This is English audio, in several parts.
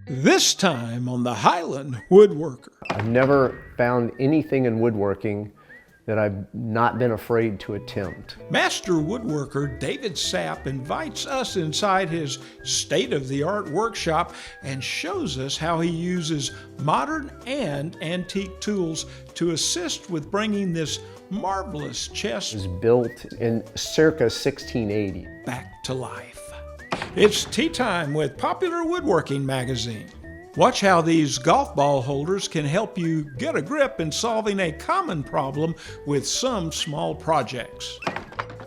This time on the Highland Woodworker. I've never found anything in woodworking that I've not been afraid to attempt. Master woodworker David Sapp invites us inside his state-of-the-art workshop and shows us how he uses modern and antique tools to assist with bringing this marvelous chest It was built in circa 1680. back to life. It's Tea Time with Popular Woodworking Magazine. Watch how these golf ball holders can help you get a grip in solving a common problem with some small projects.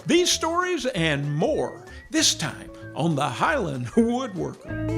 These stories and more, this time on the Highland Woodworker.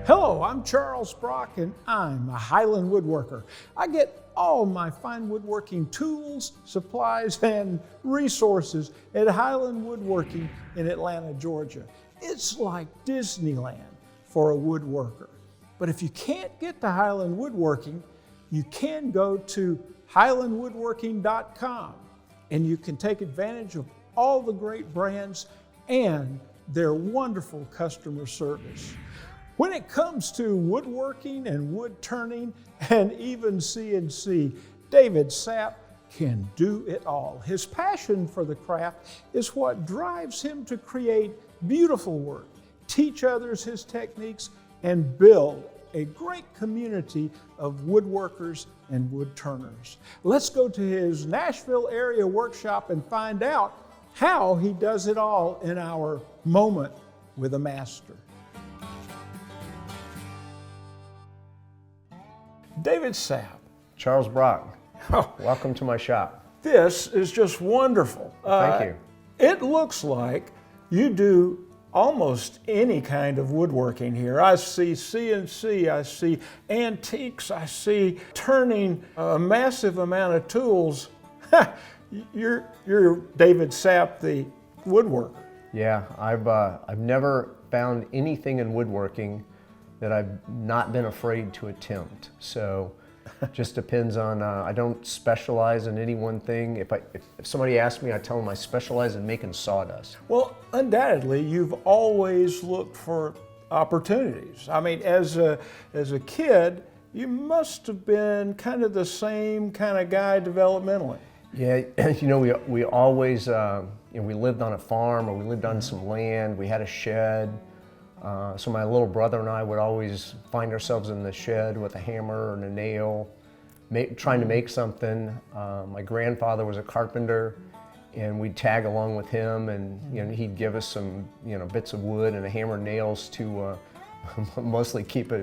Hello, I'm Charles Brock and I'm a Highland Woodworker. I get all my fine woodworking tools, supplies, and resources at Highland Woodworking in Atlanta, Georgia. It's like Disneyland for a woodworker. But if you can't get to Highland Woodworking, you can go to highlandwoodworking.com and you can take advantage of all the great brands and their wonderful customer service. When it comes to woodworking and wood turning and even CNC, David Sapp can do it all. His passion for the craft is what drives him to create beautiful work, teach others his techniques, and build a great community of woodworkers and wood turners. Let's go to his Nashville area workshop and find out how he does it all in our Moment with a Master. David Sapp. Charles Brock, Oh, welcome to my shop. this is just wonderful. Thank you. It looks like you do almost any kind of woodworking here. I see CNC, I see antiques, I see turning a massive amount of tools. You're David Sapp, the woodworker. Yeah, I've never found anything in woodworking that I've not been afraid to attempt. So just depends on, I don't specialize in any one thing. If somebody asks me, I tell them I specialize in making sawdust. Well, undoubtedly, you've always looked for opportunities. I mean, as a kid, you must have been kind of the same kind of guy developmentally. Yeah, you know, we always, we lived on a farm or we lived on some land. We had a shed. So my little brother and I would always find ourselves in the shed with a hammer and a nail, trying to make something. My grandfather was a carpenter, and we'd tag along with him, and he'd give us some bits of wood and a hammer and nails to mostly keep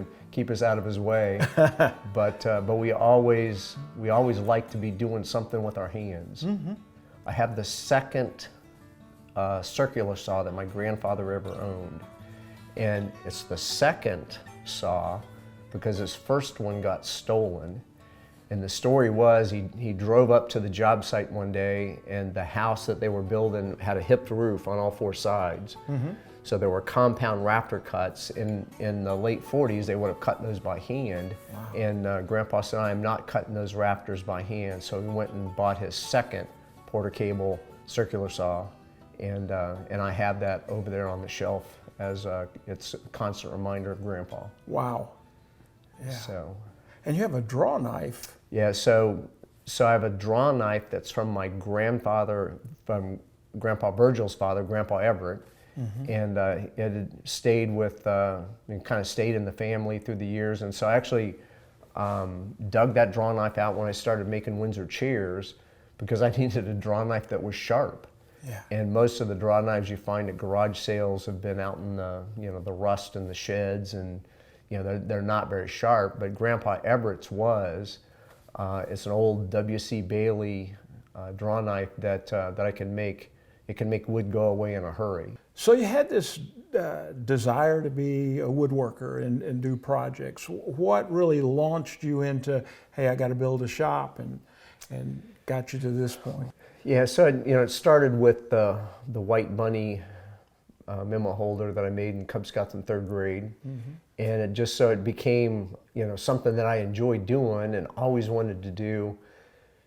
us out of his way. But we always liked to be doing something with our hands. Mm-hmm. I have the second circular saw that my grandfather ever owned. And it's the second saw because his first one got stolen. And the story was he drove up to the job site one day, and the house that they were building had a hipped roof on all four sides. Mm-hmm. So there were compound rafter cuts. In the late 40s, they would have cut those by hand. Wow. And Grandpa said, I'm not cutting those rafters by hand. So he went and bought his second Porter Cable circular saw. And I have that over there on the shelf as it's a constant reminder of Grandpa. Wow. Yeah. So. And you have a draw knife. Yeah, so I have a draw knife that's from my grandfather, from Grandpa Virgil's father, Grandpa Everett. Mm-hmm. And it had stayed with, kind of stayed in the family through the years. And so I actually dug that draw knife out when I started making Windsor chairs because I needed a draw knife that was sharp. Yeah. And most of the draw knives you find at garage sales have been out in the the rust in the sheds, and they're not very sharp. But Grandpa Everett's was. It's an old W.C. Bailey draw knife that I can make. It can make wood go away in a hurry. So you had this desire to be a woodworker and do projects. What really launched you into, hey, I got to build a shop, and got you to this point? Yeah, so it started with the White Bunny memo holder that I made in Cub Scouts in 3rd grade, mm-hmm. and it became something that I enjoyed doing and always wanted to do.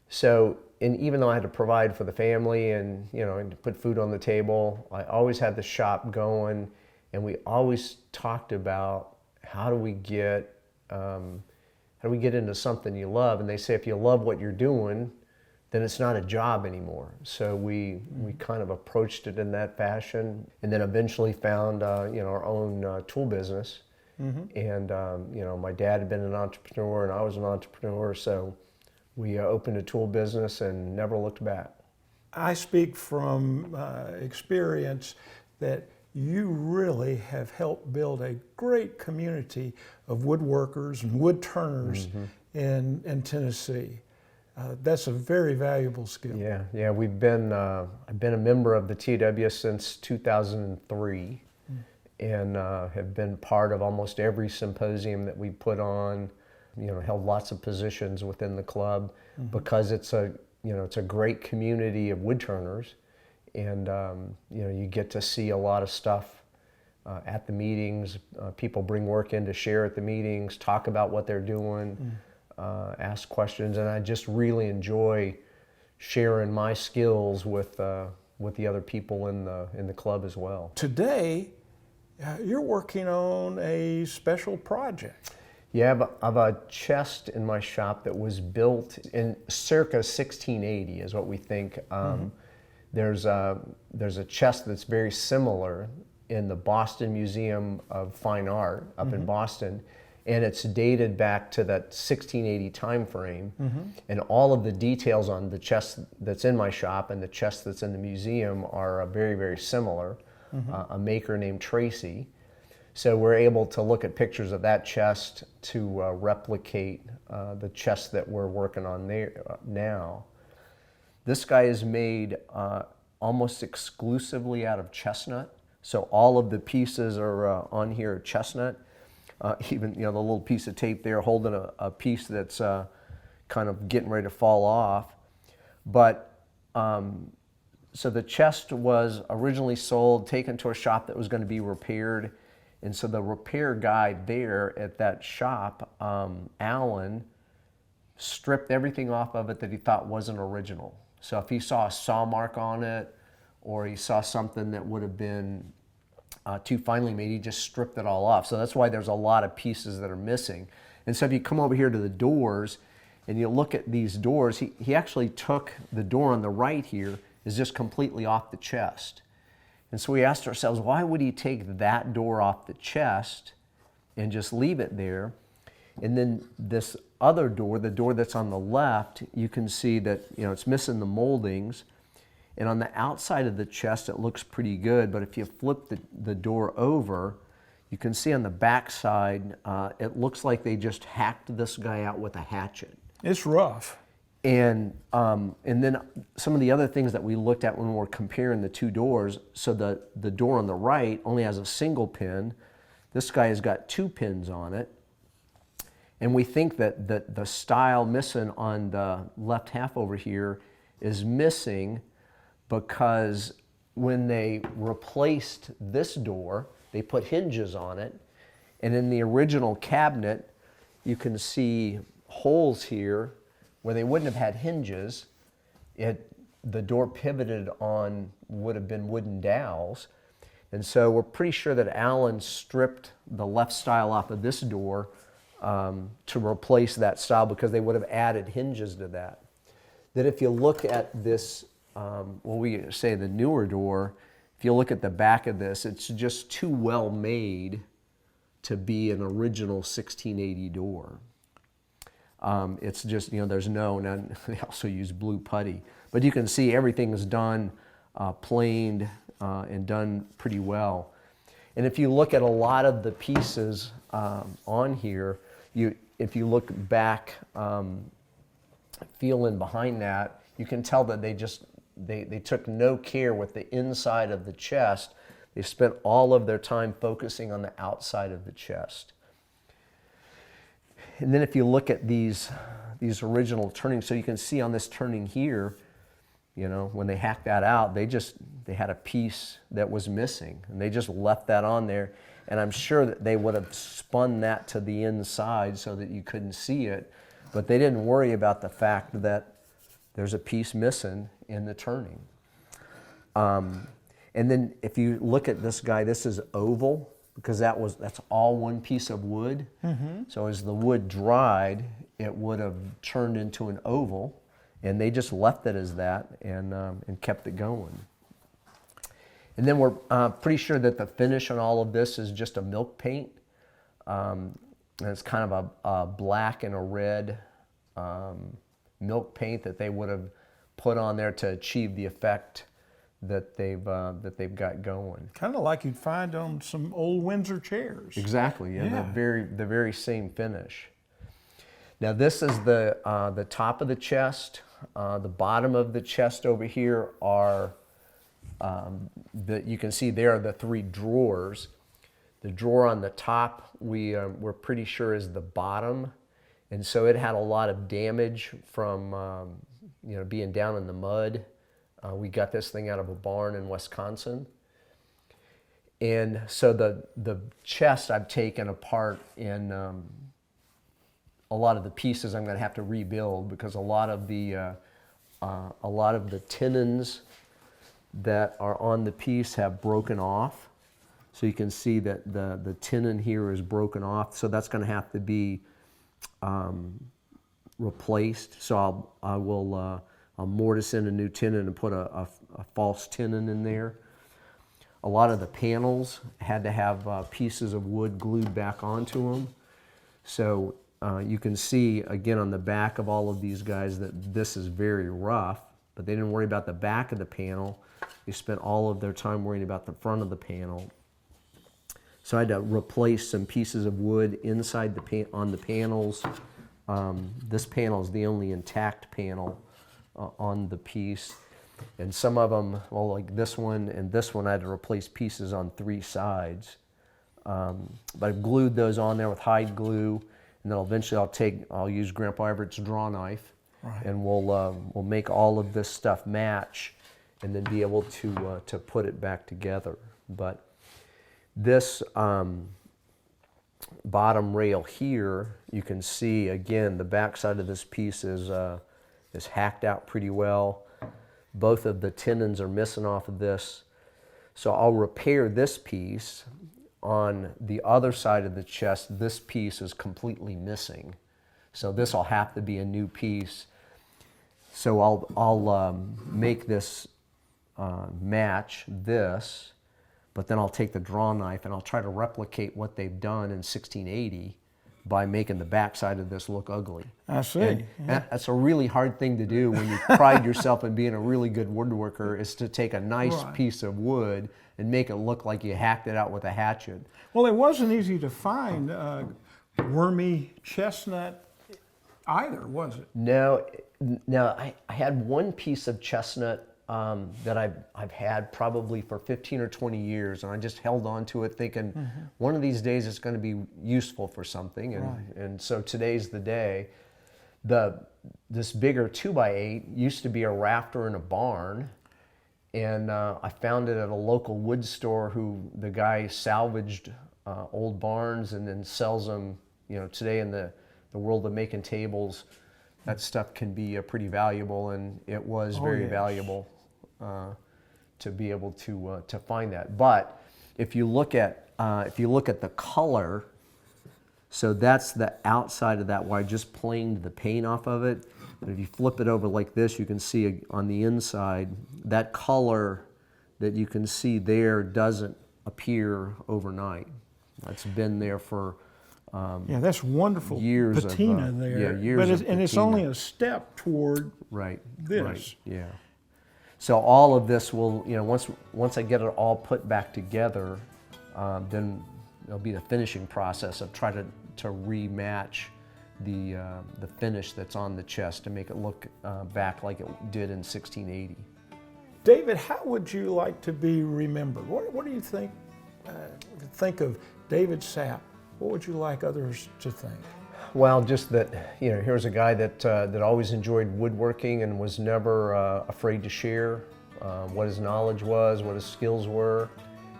So and even though I had to provide for the family and, you know, and to put food on the table, I always had the shop going, and we always talked about how do we get into something you love. And they say if you love what you're doing, then it's not a job anymore. So we kind of approached it in that fashion, and then eventually found you know, our own tool business. And you know, my dad had been an entrepreneur and I was an entrepreneur, so we opened a tool business and never looked back. I speak from experience that you really have helped build a great community of woodworkers and wood turners in Tennessee. That's a very valuable skill. Yeah. We've been I've been a member of the TW since 2003, and have been part of almost every symposium that we put on. You know, held lots of positions within the club because it's a, you know, it's a great community of wood turners, and you know, you get to see a lot of stuff at the meetings. People bring work in to share at the meetings, talk about what they're doing. Ask questions, and I just really enjoy sharing my skills with the other people in the club as well. Today, you're working on a special project. Yeah, I have a chest in my shop that was built in circa 1680 is what we think. There's a chest that's very similar in the Boston Museum of Fine Art up in Boston. And it's dated back to that 1680 time frame. And all of the details on the chest that's in my shop and the chest that's in the museum are very, very similar. A maker named Tracy. So we're able to look at pictures of that chest to replicate the chest that we're working on there now. This guy is made almost exclusively out of chestnut. So all of the pieces are on here chestnut. Even, you know, the little piece of tape there holding a piece that's kind of getting ready to fall off. But so the chest was originally sold, taken to a shop that was going to be repaired. And so the repair guy there at that shop, Alan, stripped everything off of it that he thought wasn't original. So if he saw a saw mark on it, or he saw something that would have been too finely made, he just stripped it all off. So that's why there's a lot of pieces that are missing. And so if you come over here to the doors and you look at these doors, he actually took the door on the right here is just completely off the chest. And so we asked ourselves, why would he take that door off the chest and just leave it there? And then this other door, the door that's on the left, you can see that, you know, it's missing the moldings. And on the outside of the chest, it looks pretty good, but if you flip the door over, you can see on the back side, it looks like they just hacked this guy out with a hatchet. It's rough. And then some of the other things that we looked at when we were comparing the two doors, so the door on the right only has a single pin. This guy has got 2 pins on it. And we think that the stile missing on the left half over here is missing because when they replaced this door, they put hinges on it. And in the original cabinet, you can see holes here where they wouldn't have had hinges. The door pivoted on would have been wooden dowels. And so we're pretty sure that Alan stripped the left stile off of this door to replace that style because they would have added hinges to that. Then if you look at this, well, we say the newer door, if you look at the back of this, it's just too well made to be an original 1680 door. It's just, you know, there's no, and they also use blue putty. But you can see everything is done, planed, and done pretty well. And if you look at a lot of the pieces on here, if you look back, feeling behind that, you can tell that they took no care with the inside of the chest. They spent all of their time focusing on the outside of the chest. And then if you look at these original turnings, so you can see on this turning here, you know, when they hacked that out, they had a piece that was missing, and they just left that on there. And I'm sure that they would have spun that to the inside so that you couldn't see it, but they didn't worry about the fact that there's a piece missing in the turning. And then if you look at this guy, this is oval, because that's all one piece of wood. So as the wood dried, it would have turned into an oval, and they just left it as that and kept it going. And then we're pretty sure that the finish on all of this is just a milk paint. And it's kind of a black and a red milk paint that they would have put on there to achieve the effect that they've got going. Kind of like you'd find on some old Windsor chairs. Exactly, yeah. The very same finish. Now this is the top of the chest. The bottom of the chest over here are, you can see there are the 3 drawers. The drawer on the top, we're pretty sure is the bottom. And so it had a lot of damage from being down in the mud. We got this thing out of a barn in Wisconsin. And so the chest I've taken apart in a lot of the pieces I'm going to have to rebuild, because a lot of the tenons that are on the piece have broken off. So you can see that the tenon here is broken off. So that's going to have to be replaced. So I'll mortise in a new tenon and put a false tenon in there. A lot of the panels had to have pieces of wood glued back onto them. So you can see again on the back of all of these guys that this is very rough, but they didn't worry about the back of the panel. They spent all of their time worrying about the front of the panel. So I had to replace some pieces of wood inside on the panels. This panel is the only intact panel on the piece. And some of them, well, like this one and this one, I had to replace pieces on 3 sides. But I've glued those on there with hide glue, and then eventually I'll use Grandpa Everett's draw knife, and we'll make all of this stuff match, and then be able to put it back together. But this bottom rail here, you can see again the back side of this piece is hacked out pretty well. Both of the tenons are missing off of this. So I'll repair this piece. On the other side of the chest, this piece is completely missing. So this will have to be a new piece. So I'll make this match this, but then I'll take the draw knife and I'll try to replicate what they've done in 1680 by making the backside of this look ugly. I see. And that's a really hard thing to do when you pride yourself in being a really good woodworker, is to take a nice piece of wood and make it look like you hacked it out with a hatchet. Well, it wasn't easy to find wormy chestnut either, was it? No, I had one piece of chestnut that I've had probably for 15 or 20 years, and I just held on to it thinking one of these days it's going to be useful for something, and so today's the day. This bigger 2x8 used to be a rafter in a barn, and I found it at a local wood store the guy salvaged old barns and then sells them. Today in the world of making tables, that stuff can be pretty valuable, and it was very valuable to be able to find that. But if you look at the color, so that's the outside of that where I just planed the paint off of it. But if you flip it over like this, you can see on the inside that color that you can see there doesn't appear overnight. It's been there for that's wonderfal years patina of, there. Yeah, years but of and it's only a step toward this. Right, yeah. So all of this will, once I get it all put back together, then it'll be the finishing process of trying to rematch the finish that's on the chest to make it look back like it did in 1680. David, how would you like to be remembered? What do you think? Think of David Sapp. What would you like others to think? Well, just that, here's a guy that always enjoyed woodworking and was never afraid to share what his knowledge was, what his skills were,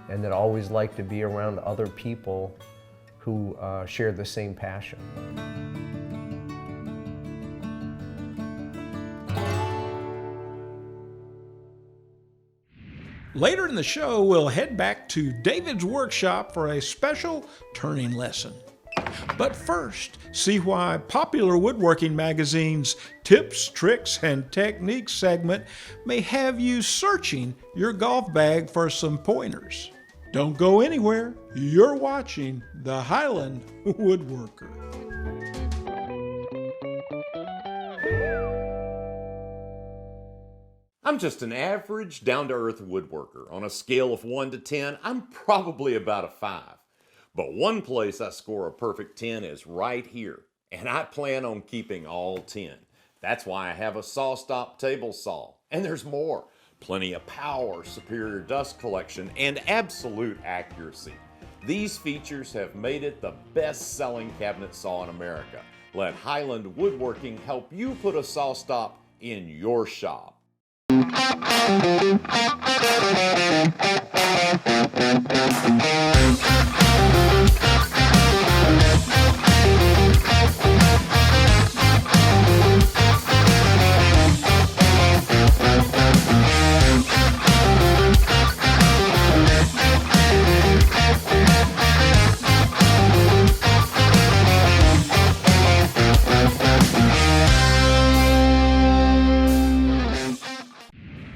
and that always liked to be around other people who shared the same passion. Later in the show, we'll head back to David's workshop for a special turning lesson. But first, see why Popular Woodworking Magazine's Tips, Tricks, and Techniques segment may have you searching your golf bag for some pointers. Don't go anywhere. You're watching the Highland Woodworker. I'm just an average, down-to-earth woodworker. On a scale of 1 to 10, I'm probably about a 5. But one place I score a perfect 10 is right here, and I plan on keeping all 10. That's why I have a SawStop table saw. And there's more. Plenty of power, superior dust collection, and absolute accuracy. These features have made it the best-selling cabinet saw in America. Let Highland Woodworking help you put a SawStop in your shop.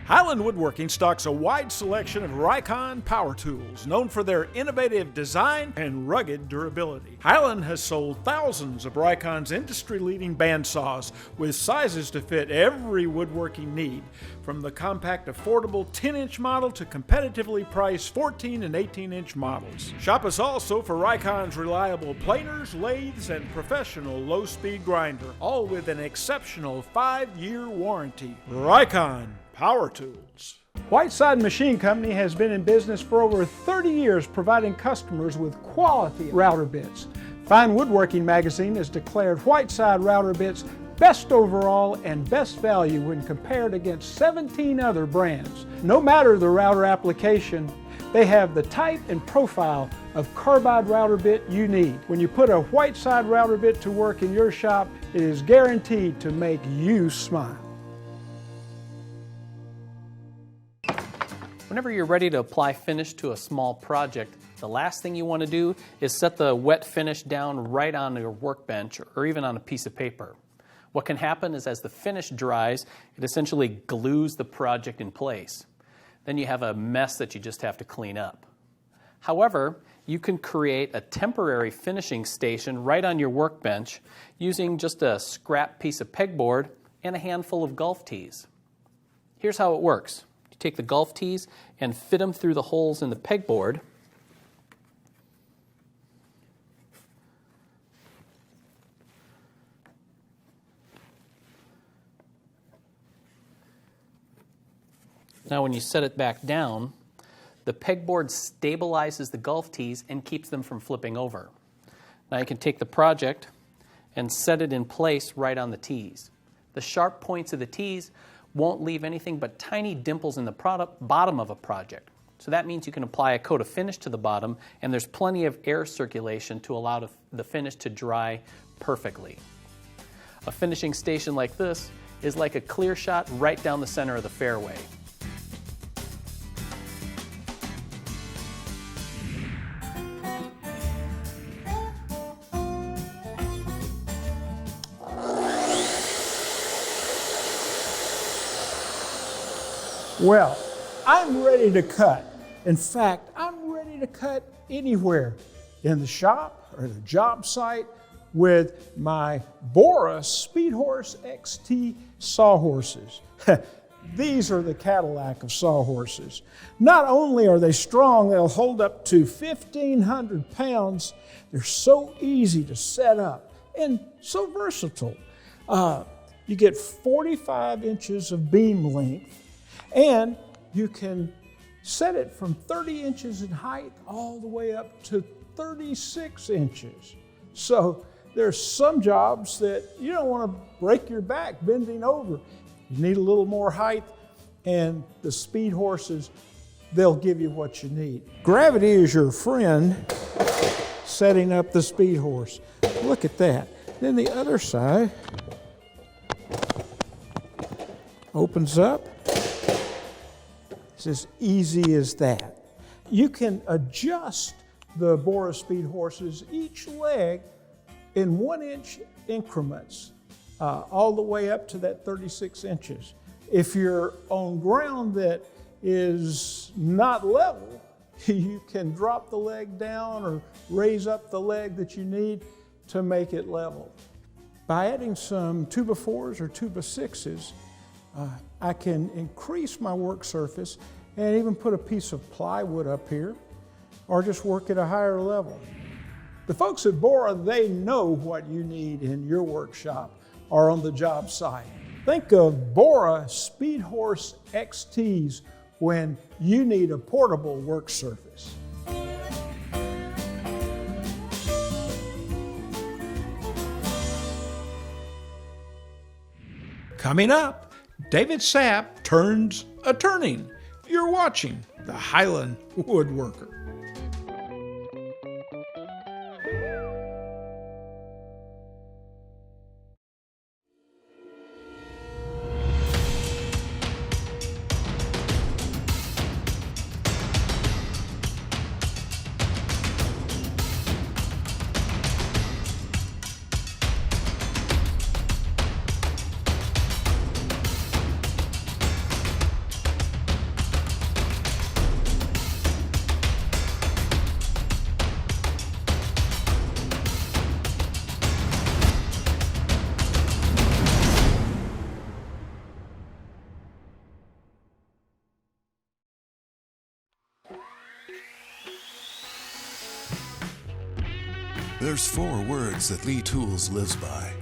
Highland Woodworking stocks a wide selection of Rikon power tools, known for their innovative design and rugged durability. Highland has sold thousands of Rikon's industry-leading bandsaws with sizes to fit every woodworking need, from the compact affordable 10-inch model to competitively priced 14 and 18-inch models. Shop us also for Rikon's reliable planers, lathes, and professional low-speed grinder, all with an exceptional 5-year warranty. Rikon Power Tools. Whiteside Machine Company has been in business for over 30 years, providing customers with quality router bits. Fine Woodworking Magazine has declared Whiteside router bits best overall and best value when compared against 17 other brands. No matter the router application, they have the type and profile of carbide router bit you need. When you put a Whiteside router bit to work in your shop, it is guaranteed to make you smile. Whenever you're ready to apply finish to a small project, the last thing you want to do is set the wet finish down right on your workbench or even on a piece of paper. What can happen is as the finish dries, it essentially glues the project in place. Then you have a mess that you just have to clean up. However, you can create a temporary finishing station right on your workbench using just a scrap piece of pegboard and a handful of golf tees. Here's how it works. Take the golf tees and fit them through the holes in the pegboard. Now when you set it back down, the pegboard stabilizes the golf tees and keeps them from flipping over. Now you can take the project and set it in place right on the tees. The sharp points of the tees won't leave anything but tiny dimples in the bottom of a project. So that means you can apply a coat of finish to the bottom, and there's plenty of air circulation to allow the finish to dry perfectly. A finishing station like this is like a clear shot right down the center of the fairway. Well, I'm ready to cut. In fact, I'm ready to cut anywhere, in the shop or the job site, with my Bora Speedhorse XT sawhorses. These are the Cadillac of sawhorses. Not only are they strong, they'll hold up to 1,500 pounds. They're so easy to set up and so versatile. You get 45 inches of beam length, and you can set it from 30 inches in height all the way up to 36 inches. So there's some jobs that you don't want to break your back bending over. You need a little more height, and the speed horses, they'll give you what you need. Gravity is your friend setting up the speed horse. Look at that. Then the other side opens up. This It's as easy as that. You can adjust the Bora Speed Horses, each leg in 1-inch increments, all the way up to that 36 inches. If you're on ground that is not level, you can drop the leg down or raise up the leg that you need to make it level. By adding some 2x4s or 2x6s, I can increase my work surface and even put a piece of plywood up here or just work at a higher level. The folks at Bora, they know what you need in your workshop or on the job site. Think of Bora Speed Horse XTs when you need a portable work surface. Coming up, David Sapp turns a turning. You're watching the Highland Woodworker. There's 4 words that Lee Tools lives by.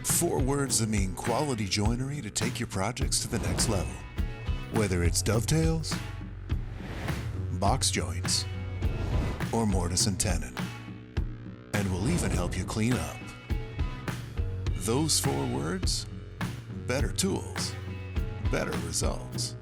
4 words that mean quality joinery to take your projects to the next level. Whether it's dovetails, box joints, or mortise and tenon. And we'll even help you clean up. Those 4 words: better tools, better results.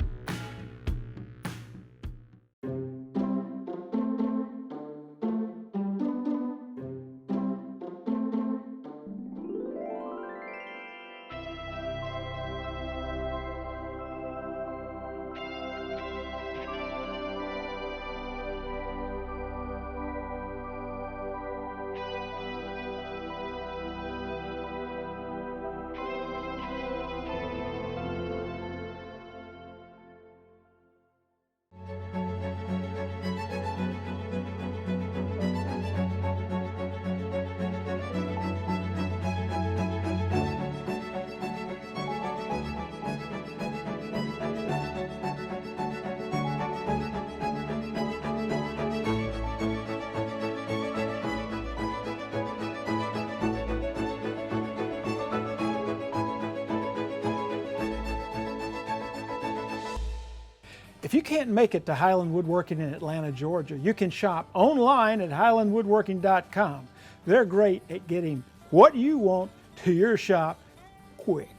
If you can't make it to Highland Woodworking in Atlanta, Georgia, you can shop online at highlandwoodworking.com. They're great at getting what you want to your shop quick.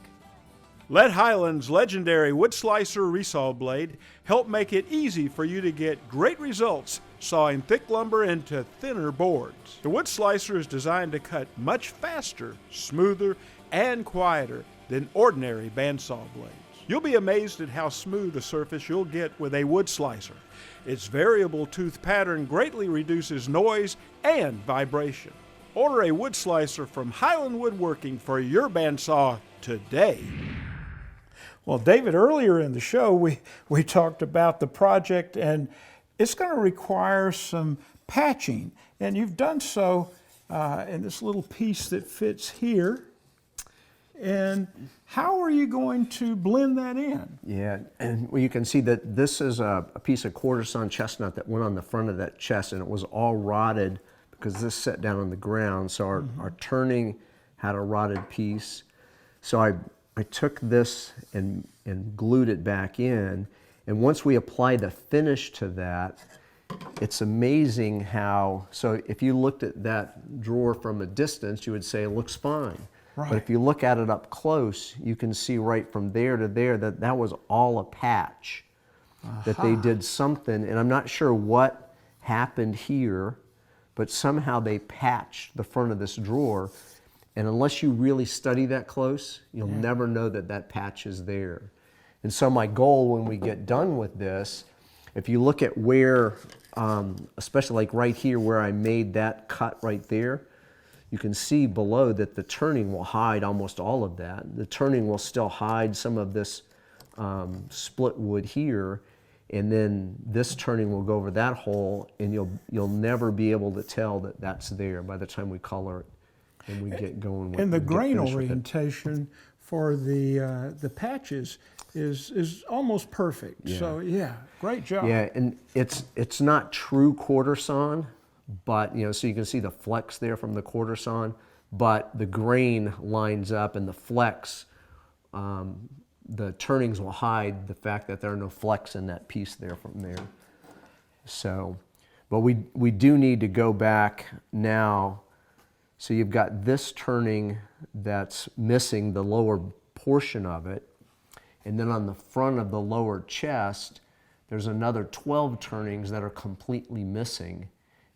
Let Highland's legendary wood slicer resaw blade help make it easy for you to get great results sawing thick lumber into thinner boards. The wood slicer is designed to cut much faster, smoother, and quieter than ordinary bandsaw blades. You'll be amazed at how smooth a surface you'll get with a wood slicer. Its variable tooth pattern greatly reduces noise and vibration. Order a wood slicer from Highland Woodworking for your bandsaw today. Well, David, earlier in the show, we talked about the project, and it's going to require some patching. And you've done so in this little piece that fits here. And how are you going to blend that in? Yeah, and well, you can see that this is a piece of quarter-sawn chestnut that went on the front of that chest, and it was all rotted because this set down on the ground. So our turning had a rotted piece. So I took this and glued it back in, and once we applied the finish to that, it's amazing how, so if you looked at that drawer from a distance, you would say it looks fine. Right. But if you look at it up close, you can see right from there to there that that was all a patch. That they did something, and I'm not sure what happened here, but somehow they patched the front of this drawer, and unless you really study that close, you'll never know that that patch is there. And so my goal when we get done with this If you look at where, especially like right here where I made that cut right there, you can see below that the turning will hide almost all of that. The turning will still hide some of this split wood here, and then this turning will go over that hole, and you'll never be able to tell that that's there by the time we color it and we get going with it. And the grain orientation for the patches is almost perfect. Yeah. So yeah, great job. Yeah, and it's not true quarter sawn, but so you can see the flex there from the quarter sawn, but the grain lines up, and the flex, the turnings will hide the fact that there are no flecks in that piece there from there. So, but we do need to go back now. So you've got this turning that's missing the lower portion of it. And then on the front of the lower chest, there's another 12 turnings that are completely missing.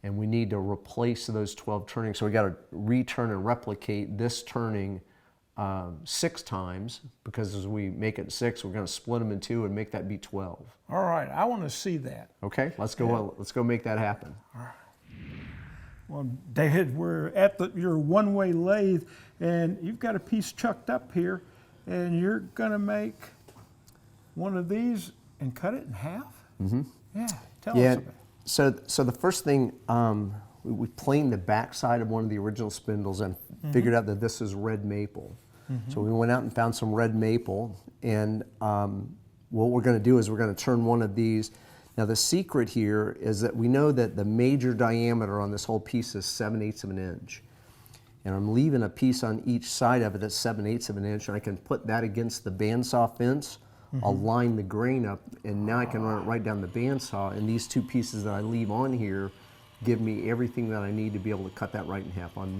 And we need to replace those 12 turnings. So we got to return and replicate this turning 6 times, because as we make it 6, we're going to split them in 2 and make that be 12. All right, I want to see that. Okay, let's go. Let's go make that happen. All right. Well, David, we're at your one-way lathe, and you've got a piece chucked up here, and you're going to make one of these and cut it in half? Mm-hmm. Yeah, tell us about it. So the first thing, we planed the back side of one of the original spindles and figured out that this is red maple. So we went out and found some red maple, and what we're going to do is we're going to turn one of these. Now the secret here is that we know that the major diameter on this whole piece is 7/8 of an inch. And I'm leaving a piece on each side of it that's 7/8 of an inch, and I can put that against the bandsaw fence. I'll line the grain up, and now I can run it right down the bandsaw, and these 2 pieces that I leave on here give me everything that I need to be able to cut that right in half on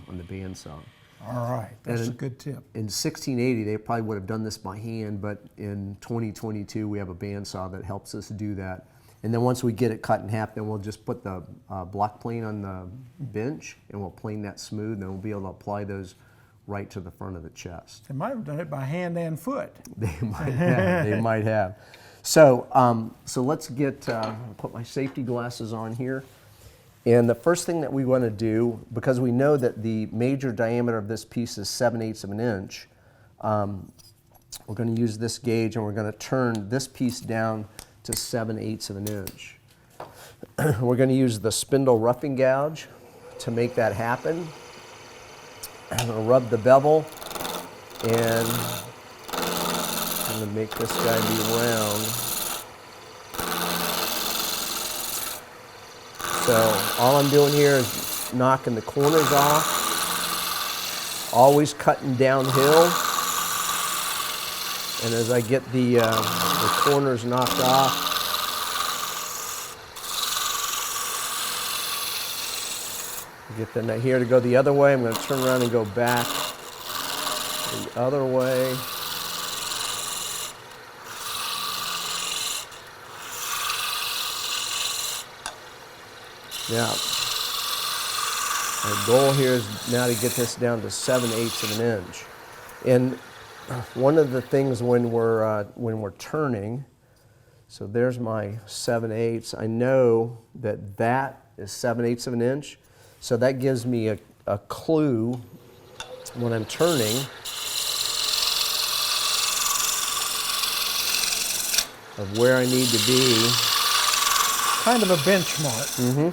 the bandsaw. All right, that's a good tip. In 1680, they probably would have done this by hand, but in 2022, we have a bandsaw that helps us do that. And then once we get it cut in half, then we'll just put the block plane on the bench, and we'll plane that smooth, and then we'll be able to apply those right to the front of the chest. They might have done it by hand and foot. They might have. They might have. So, so let's get. Put my safety glasses on here. And the first thing that we want to do, because we know that the major diameter of this piece is 7/8 of an inch, we're going to use this gauge, and we're going to turn this piece down to 7/8 of an inch. We're going to use the spindle roughing gouge to make that happen. I'm going to rub the bevel, and I'm going to make this guy be round. So all I'm doing here is knocking the corners off, always cutting downhill. And as I get the corners knocked off, get the here to go the other way. I'm going to turn around and go back the other way. Now, our goal here is now to get this down to 7/8 of an inch. And one of the things when we're turning, so there's my 7/8. I know that that is 7/8 of an inch. So that gives me a clue when I'm turning of where I need to be. Kind of a benchmark. Mm-hmm.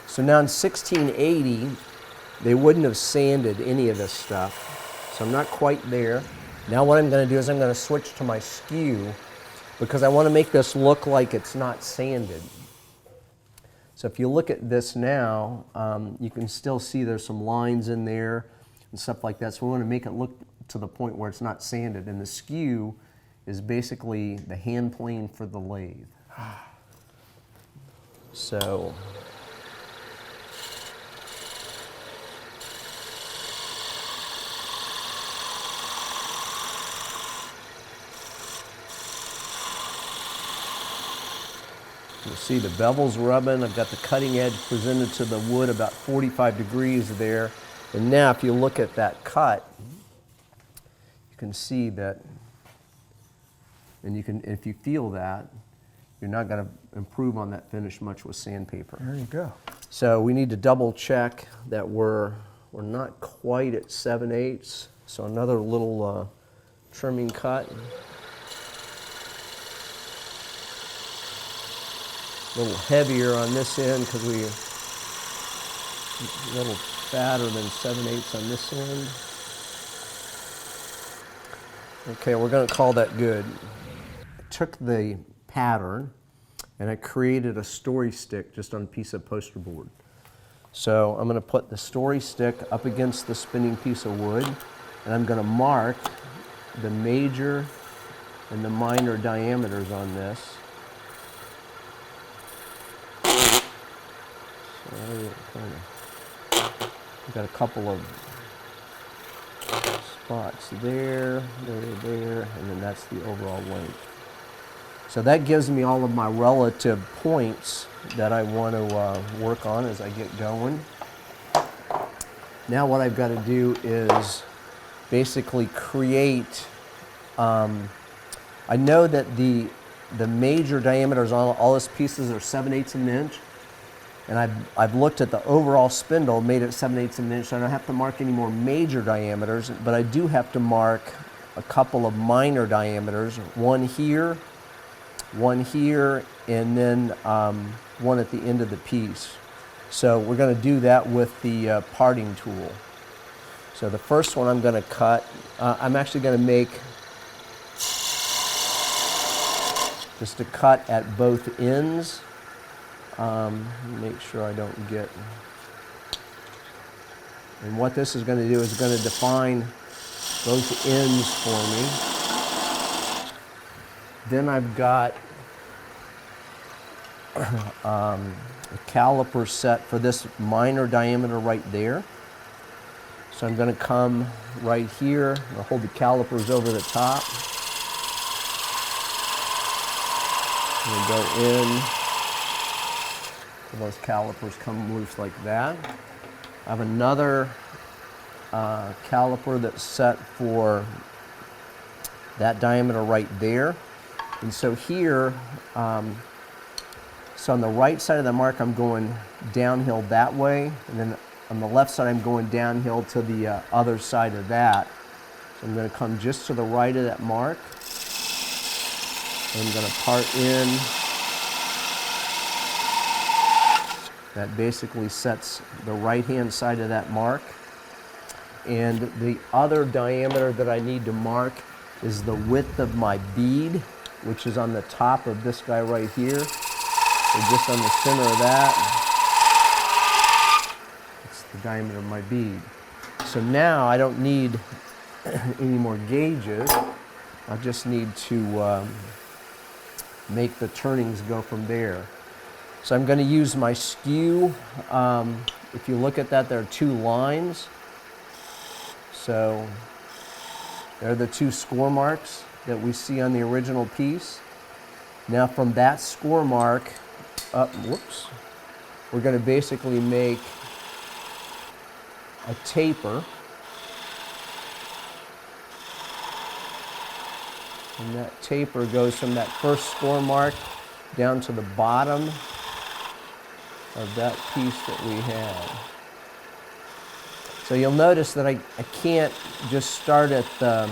So now in 1680, they wouldn't have sanded any of this stuff. So I'm not quite there. Now what I'm going to do is I'm going to switch to my skew, because I want to make this look like it's not sanded. So if you look at this now, you can still see there's some lines in there and stuff like that. So we want to make it look to the point where it's not sanded. And the skew is basically the hand plane for the lathe. So You see the bevel's rubbing. I've got the cutting edge presented to the wood about 45 degrees there. And now if you look at that cut, you can see that, and if you feel that, you're not going to improve on that finish much with sandpaper. There you go. So we need to double check that we're not quite at 7/8. So another little trimming cut. A little heavier on this end because we're a little fatter than 7/8 on this end. Okay, we're going to call that good. I took the pattern and I created a story stick just on a piece of poster board. So I'm going to put the story stick up against the spinning piece of wood, and I'm going to mark the major and the minor diameters on this. We've got a couple of spots there, and then that's the overall length. So that gives me all of my relative points that I want to work on as I get going. Now what I've got to do is basically create, I know that the major diameters on all these pieces are 7/8 of an inch. And I've looked at the overall spindle, made it 7/8 of an inch, so I don't have to mark any more major diameters, but I do have to mark a couple of minor diameters, one here, and then one at the end of the piece. So we're going to do that with the parting tool. So the first one I'm going to cut, I'm actually going to make just a cut at both ends. Make sure I don't get, and what this is going to do is going to define both ends for me. Then I've got a caliper set for this minor diameter right there. So I'm going to come right here, I'll hold the calipers over the top. I'm going to go in. Those calipers come loose like that. I have another caliper that's set for that diameter right there. And so here, so on the right side of the mark, I'm going downhill that way. And then on the left side, I'm going downhill to the other side of that. So I'm going to come just to the right of that mark. And I'm going to part in. That basically sets the right-hand side of that mark. And the other diameter that I need to mark is the width of my bead, which is on the top of this guy right here. So just on the center of that, it's the diameter of my bead. So now I don't need any more gauges. I just need to make the turnings go from there. So I'm going to use my skew. If you look at that, there are two lines. So they're the two score marks that we see on the original piece. Now from that score mark up, we're going to basically make a taper. And that taper goes from that first score mark down to the bottom of that piece that we had. So you'll notice that I can't just start at the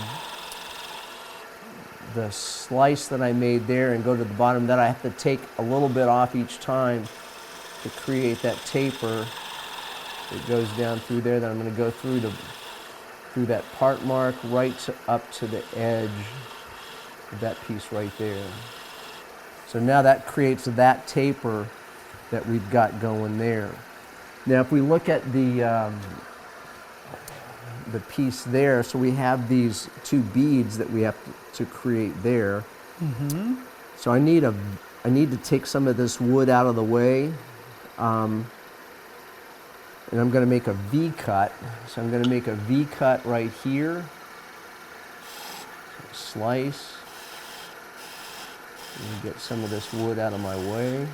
slice that I made there and go to the bottom. That I have to take a little bit off each time to create that taper that goes down through there. Then I'm going to go through that part mark right up to the edge of that piece right there. So now that creates that taper that we've got going there. Now if we look at the piece there, so we have these two beads that we have to create there. Mm-hmm. So I need to take some of this wood out of the way, and I'm going to make a V cut. So I'm going to make a V cut right here, slice. Let me get some of this wood out of my way.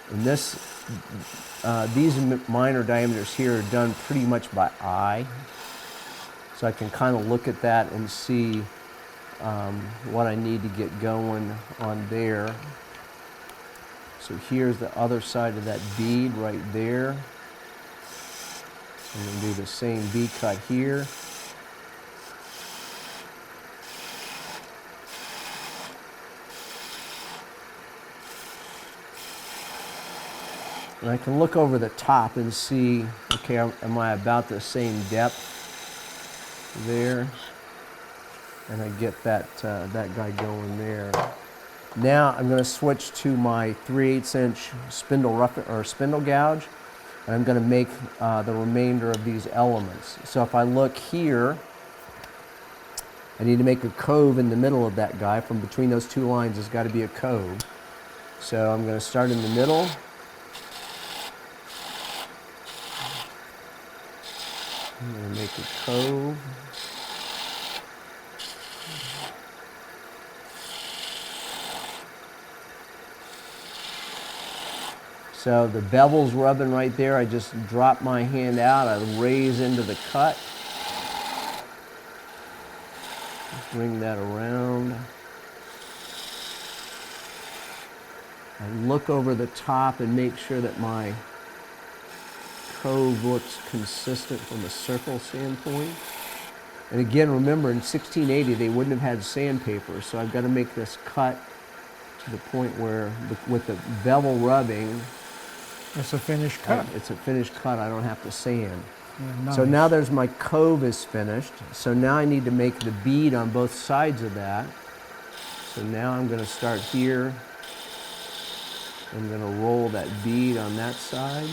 And these minor diameters here are done pretty much by eye. So I can kind of look at that and see what I need to get going on there. So here's the other side of that bead right there. I'm going to do the same bead cut here. And I can look over the top and see, okay, am I about the same depth there? And I get that guy going there. Now I'm going to switch to my 3/8 inch spindle gouge, and I'm going to make the remainder of these elements. So if I look here, I need to make a cove in the middle of that guy. From between those two lines, there's got to be a cove. So I'm going to start in the middle. I'm going to make a cove. So the bevel's rubbing right there. I just drop my hand out. I raise into the cut. Bring that around. I look over the top and make sure that my cove looks consistent from a circle standpoint. And again, remember, in 1680 they wouldn't have had sandpaper, so I've got to make this cut to the point where with the bevel rubbing, It's a finished cut. it's a finished cut. I don't have to sand. Yeah, nice. So now there's my cove is finished. So now I need to make the bead on both sides of that. So now I'm going to start here. I'm going to roll that bead on that side,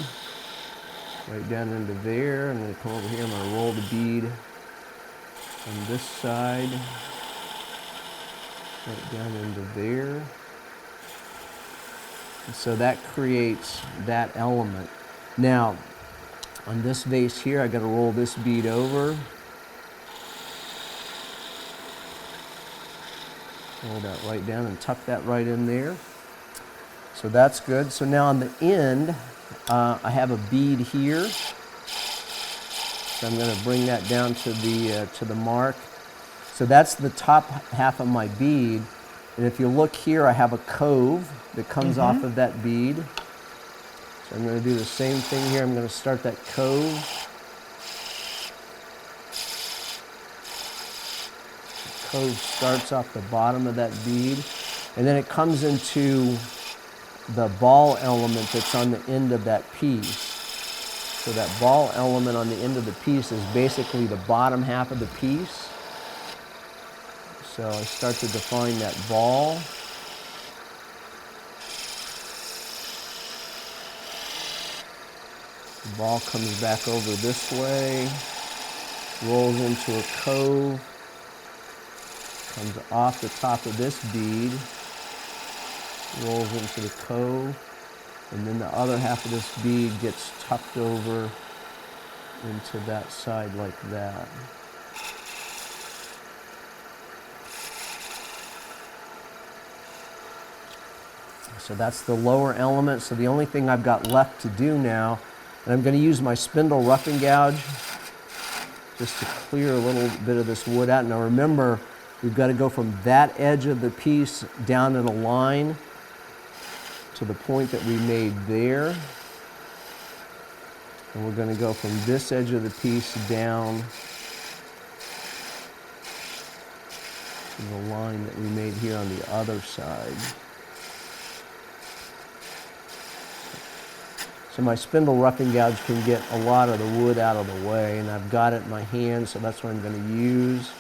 right down into there. I'm going to come over here. I'm going to roll the bead on this side, right down into there. And so that creates that element. Now, on this vase here, I got to roll this bead over. Roll that right down and tuck that right in there. So that's good. So now on the end, I have a bead here. So I'm going to bring that down to the mark. So that's the top half of my bead. And if you look here, I have a cove that comes off of that bead. So I'm going to do the same thing here. I'm going to start that cove. The cove starts off the bottom of that bead. And then it comes into the ball element that's on the end of that piece. So that ball element on the end of the piece is basically the bottom half of the piece. So I start to define that ball. The ball comes back over this way, rolls into a cove, comes off the top of this bead, rolls into the cove, and then the other half of this bead gets tucked over into that side like that. So that's the lower element. So the only thing I've got left to do now, and I'm going to use my spindle roughing gouge just to clear a little bit of this wood out. Now remember, we've got to go from that edge of the piece down in a line to the point that we made there. And we're going to go from this edge of the piece down to the line that we made here on the other side. So my spindle roughing gouge can get a lot of the wood out of the way, and I've got it in my hand, so that's what I'm going to use.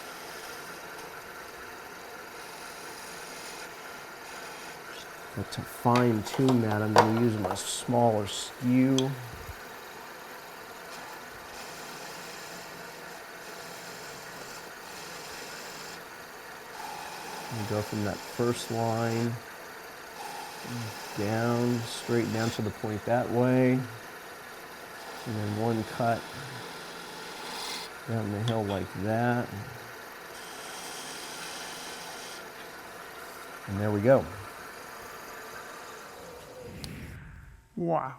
But to fine tune that, I'm going to use my smaller skew. And go from that first line down, straight down to the point that way, and then one cut down the hill like that. And there we go. Wow.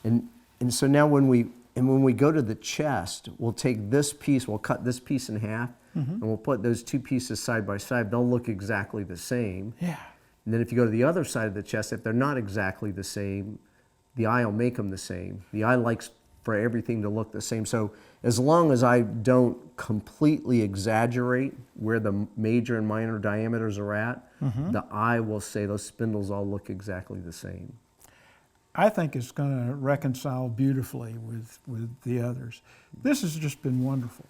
And so now when we go to the chest, we'll take this piece, we'll cut this piece in half, and we'll put those two pieces side by side. They'll look exactly the same. Yeah. And then if you go to the other side of the chest, if they're not exactly the same, the eye will make them the same. The eye likes for everything to look the same. So as long as I don't completely exaggerate where the major and minor diameters are at, the eye will say those spindles all look exactly the same. I think it's going to reconcile beautifully with the others. This has just been wonderful.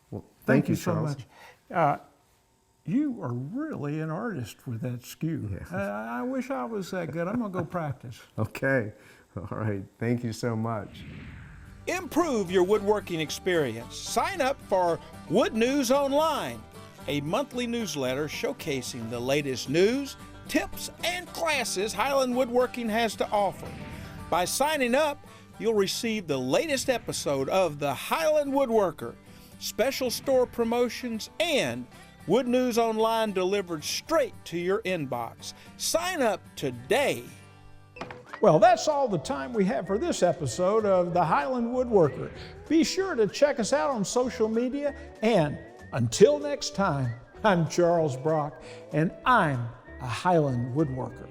Well, Thank you Charles. so much. You are really an artist with that skew. Yeah. I wish I was that good. I'm going to go practice. Okay. All right. Thank you so much. Improve your woodworking experience. Sign up for Wood News Online, a monthly newsletter showcasing the latest news, tips, and classes Highland Woodworking has to offer. By signing up, you'll receive the latest episode of the Highland Woodworker, special store promotions, and Wood News Online delivered straight to your inbox. Sign up today. Well, that's all the time we have for this episode of the Highland Woodworker. Be sure to check us out on social media, and until next time, I'm Charles Brock, and I'm a Highland Woodworker.